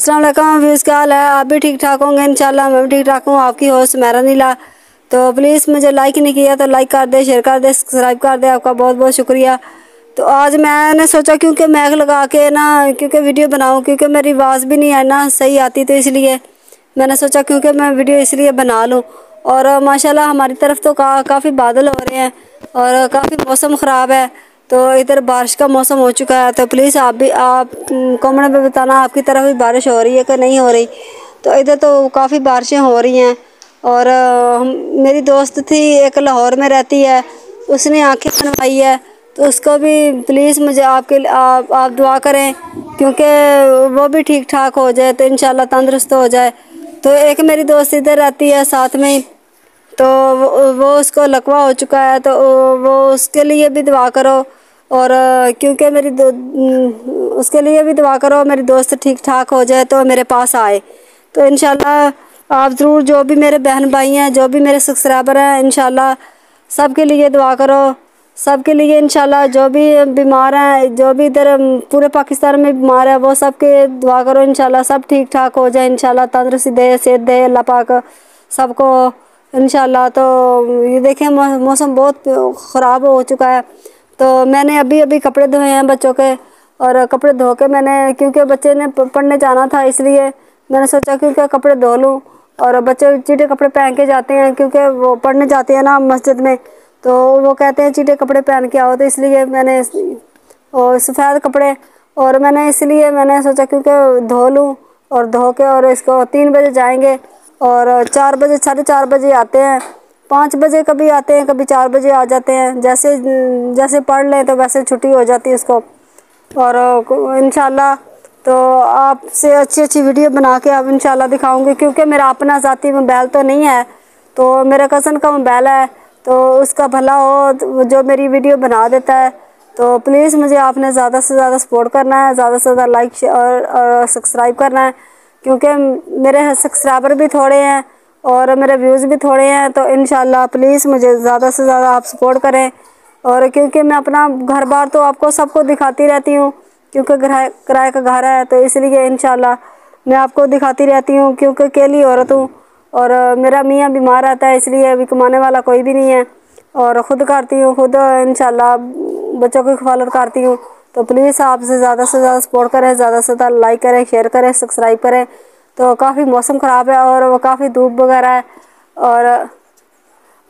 अस्सलाम वालेकुम व्यूज़, क्या हाल है? आप भी ठीक ठाक होंगे इंशाल्लाह। मैं भी ठीक ठाक हूँ। आपकी होस्ट सुमेरा नीला। तो प्लीज़ मुझे लाइक नहीं किया तो लाइक कर दे, शेयर कर दे, सब्सक्राइब कर दे। आपका बहुत बहुत शुक्रिया। तो आज मैंने सोचा क्योंकि मैक लगा के ना क्योंकि वीडियो बनाऊँ, क्योंकि मेरी आवाज़ भी नहीं है ना सही आती, तो इसलिए मैंने सोचा क्योंकि मैं वीडियो इसलिए बना लूँ। और माशाल्लाह हमारी तरफ तो काफ़ी बादल हो रहे हैं और काफ़ी मौसम ख़राब है। तो इधर बारिश का मौसम हो चुका है। तो प्लीज़ आप कमेंट में बताना आपकी तरफ भी बारिश हो रही है कि नहीं हो रही। तो इधर तो काफ़ी बारिशें हो रही हैं। और मेरी दोस्त थी एक लाहौर में रहती है, उसने आँखें बनवाई है। तो उसको भी प्लीज़ मुझे आप दुआ करें क्योंकि वो भी ठीक ठाक हो जाए, तो इंशाल्लाह तंदुरुस्त हो जाए। तो एक मेरी दोस्त इधर रहती है साथ में ही, तो वो उसको लकवा हो चुका है। तो वो उसके लिए भी दुआ करो। और क्योंकि उसके लिए भी दुआ करो, मेरी दोस्त ठीक ठाक हो जाए तो मेरे पास आए। तो इंशाल्लाह आप ज़रूर, जो भी मेरे बहन भाई हैं, जो भी मेरे सब्सक्राइबर हैं, इंशाल्लाह सबके लिए दुआ करो। सबके लिए इंशाल्लाह, जो भी बीमार हैं, जो भी इधर पूरे पाकिस्तान में बीमार है, वो सबके दुआ करो। इंशाल्लाह सब ठीक ठाक हो जाए। इंशाल्लाह तंदुरुस्ती दे, सेहत दे अल्लाह पाक सबको इंशाल्लाह। तो ये देखें मौसम बहुत ख़राब हो चुका है। तो मैंने अभी कपड़े धोए हैं बच्चों के, और कपड़े धो के मैंने, क्योंकि बच्चे ने पढ़ने जाना था, इसलिए मैंने सोचा क्योंकि कपड़े धो लूँ। और बच्चे चीटे कपड़े पहन के जाते हैं क्योंकि वो पढ़ने जाते हैं ना मस्जिद में, तो वो कहते हैं चीटे कपड़े पहन के आओ। तो इसलिए मैंने सफ़ेद कपड़े, और मैंने सोचा क्योंकि धो लूँ, और धो के और इसको 3 बजे जाएंगे और 4 बजे, 4:30 बजे आते हैं। 5 बजे कभी आते हैं, कभी 4 बजे आ जाते हैं। जैसे पढ़ लें तो वैसे छुट्टी हो जाती है उसको। और इंशाल्लाह तो आपसे अच्छी वीडियो बना के अब इंशाल्लाह दिखाऊंगी, क्योंकि मेरा अपना ज़ाती मोबाइल तो नहीं है, तो मेरे कज़न का मोबाइल है। तो उसका भला हो तो जो मेरी वीडियो बना देता है। तो प्लीज़ मुझे आपने ज़्यादा से ज़्यादा सपोर्ट करना है, ज़्यादा से ज़्यादा लाइक और सब्सक्राइब करना है, क्योंकि मेरे सब्सक्राइबर भी थोड़े हैं और मेरे व्यूज़ भी थोड़े हैं। तो इंशाल्लाह प्लीज़ मुझे ज़्यादा से ज़्यादा आप सपोर्ट करें। और क्योंकि मैं अपना घर बार तो आपको सबको दिखाती रहती हूँ, क्योंकि किराए का घर है, तो इसलिए इंशाल्लाह मैं आपको दिखाती रहती हूँ। क्योंकि अकेली औरत हूँ और मेरा मियाँ बीमार रहता है, इसलिए अभी कमाने वाला कोई भी नहीं है, और ख़ुद करती हूँ, खुद इंशाल्लाह बच्चों की हिफाजत करती हूँ। तो प्लीज़ आपसे ज़्यादा से ज़्यादा सपोर्ट करें, ज़्यादा से ज़्यादा लाइक करें, शेयर करें, सब्सक्राइब करें। तो काफ़ी मौसम ख़राब है और वो काफ़ी धूप वगैरह है,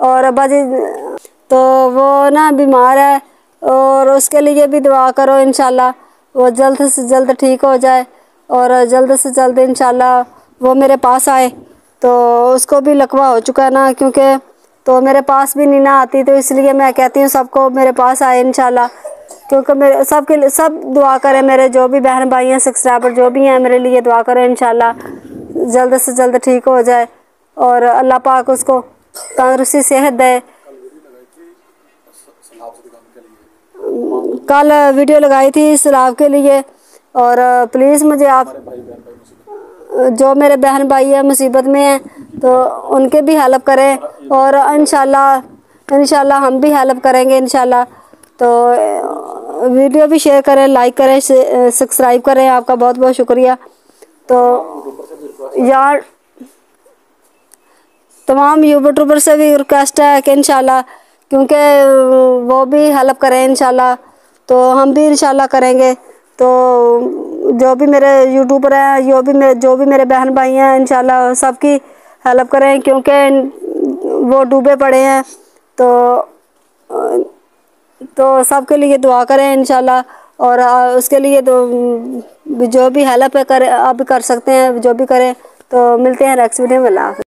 और बाजी तो वो ना बीमार है, और उसके लिए भी दुआ करो। इंशाल्लाह वो जल्द से जल्द ठीक हो जाए, और जल्द से जल्द इंशाल्लाह वो मेरे पास आए। तो उसको भी लकवा हो चुका है ना, क्योंकि तो मेरे पास भी नीना आती, तो इसलिए मैं कहती हूँ सबको मेरे पास आए इंशाल्लाह। क्योंकि मेरे सब दुआ करें, मेरे जो भी बहन भाई हैं, सब्सक्राइबर जो भी हैं, मेरे लिए दुआ करें। इंशाल्लाह जल्द से जल्द ठीक हो जाए और अल्लाह पाक उसको तंदुरुस्ती सेहत दे। कल वीडियो लगाई थी सैलाब के लिए, और प्लीज़ मुझे आप, जो मेरे बहन भाई हैं मुसीबत में हैं, तो उनके भी हेल्प करें, और इंशाल्लाह हम भी हेल्प करेंगे इंशाल्लाह। तो वीडियो भी शेयर करें, लाइक करें, सब्सक्राइब करें। आपका बहुत बहुत शुक्रिया। तो यार तमाम यूट्यूबर से भी रिक्वेस्ट है कि इंशाल्लाह, क्योंकि वो भी हेल्प करें इंशाल्लाह, तो हम भी इंशाल्लाह करेंगे। तो जो भी मेरे यूट्यूबर हैं, जो भी मेरे बहन भाई हैं, इंशाल्लाह सबकी हेल्प करें, क्योंकि वो डूबे पड़े हैं। तो सबके लिए दुआ करें इंशाल्लाह। और उसके लिए तो जो भी हेल्प है कर आप भी कर सकते हैं, जो भी करें। तो मिलते हैं नेक्स्ट वीडियो में। अल्लाह हाफ़िज़।